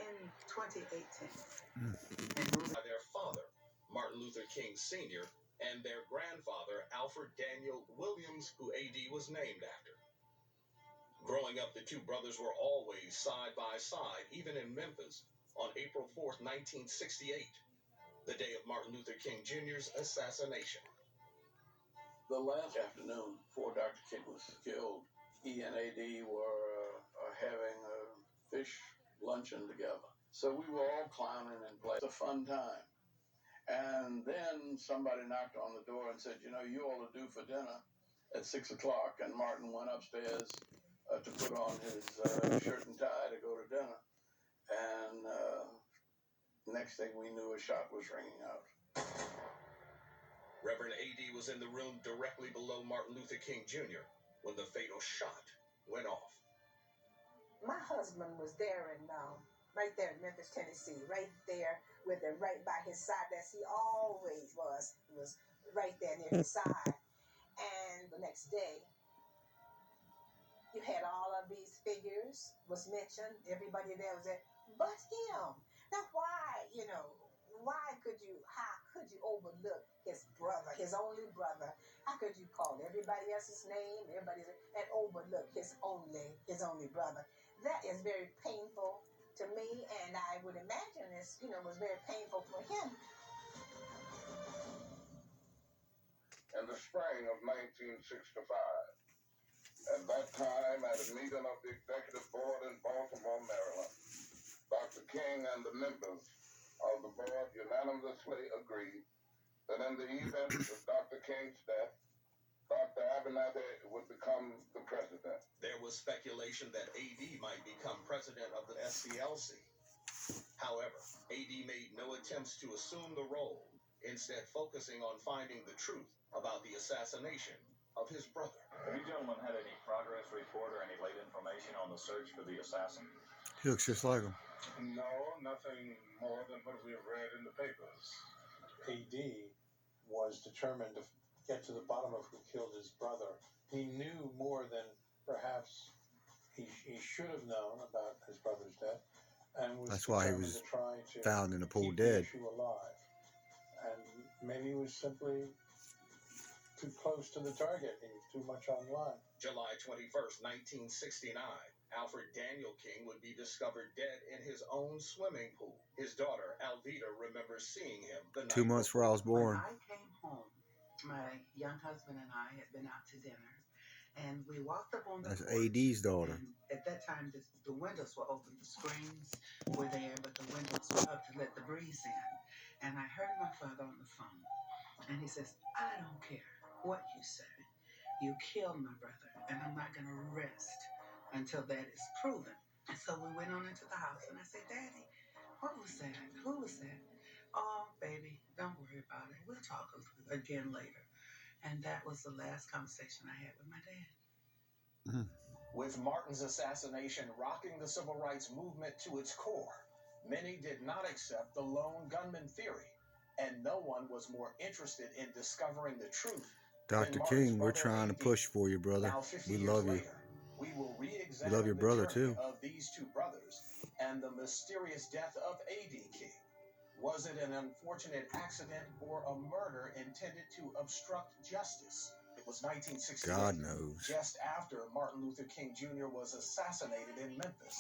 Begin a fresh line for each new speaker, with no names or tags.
in 2018.
By their father, Martin Luther King Sr., and their grandfather, Alfred Daniel Williams, who AD was named after. Growing up, the two brothers were always side by side, even in Memphis, on April 4th, 1968, the day of Martin Luther King Jr.'s assassination.
The last afternoon before Dr. King was killed, he and AD were having a fish luncheon together. So we were all clowning and playing. It's a fun time. And then somebody knocked on the door and said, you know, you all are due for dinner at 6 o'clock. And Martin went upstairs to put on his shirt and tie to go to dinner. And next thing we knew, a shot was ringing out.
Reverend AD was in the room directly below Martin Luther King Jr. when the fatal shot went off.
My husband was there right there in Memphis, Tennessee, right there with him, right by his side, as he always was. He was right there near his side. And the next day, you had all of these figures was mentioned. Everybody there was there, but him. Now, why how could you overlook his brother, his only brother? How could you call everybody else's name, and overlook his only brother? That is very painful to me, and I would imagine was very painful for him.
In the spring of 1965, at that time, at a meeting of the executive board in Baltimore, Maryland, Dr. King and the members of the board unanimously agreed that in the event of Dr. King's death, Dr. Everyday would become the president.
There was speculation that AD might become president of the SCLC. However, AD made no attempts to assume the role, instead focusing on finding the truth about the assassination of his brother.
Have you gentlemen had any progress report or any late information on the search for the assassin?
He looks just like him.
No, nothing more than what we have read in the papers.
AD was determined to get to the bottom of who killed his brother. He knew more than perhaps he should have known about his brother's death, and was
That's why he was found in the pool dead.
Keep the issue alive. And maybe he was simply too close to the target. He was too much online.
July 21st, 1969, Alfred Daniel King would be discovered dead in his own swimming pool. His daughter, Alvita, remembers seeing him the night
2 months before I was born.
When I came home, my young husband and I had been out to dinner, and we walked up on the
That's
porch,
AD's daughter.
At that time, the windows were open. The screens were there, but the windows were up to let the breeze in. And I heard my father on the phone, and he says, I don't care what you say. You killed my brother, and I'm not going to rest until that is proven. And so we went on into the house, and I said, Daddy, what was that? Who was that? Oh, baby, don't worry about it. We'll talk again later. And that was the last conversation I had with my dad.
With Martin's assassination rocking the civil rights movement to its core, many did not accept the lone gunman theory, and no one was more interested in discovering the truth.
Dr. King, we're trying to push for you, brother. We love you.
We will re-examine
We love your brother,
the journey
too.
of these two brothers and the mysterious death of AD King. Was it an unfortunate accident or a murder intended to obstruct justice? It was 1968,
God knows.
just after Martin Luther King Jr. was assassinated in Memphis.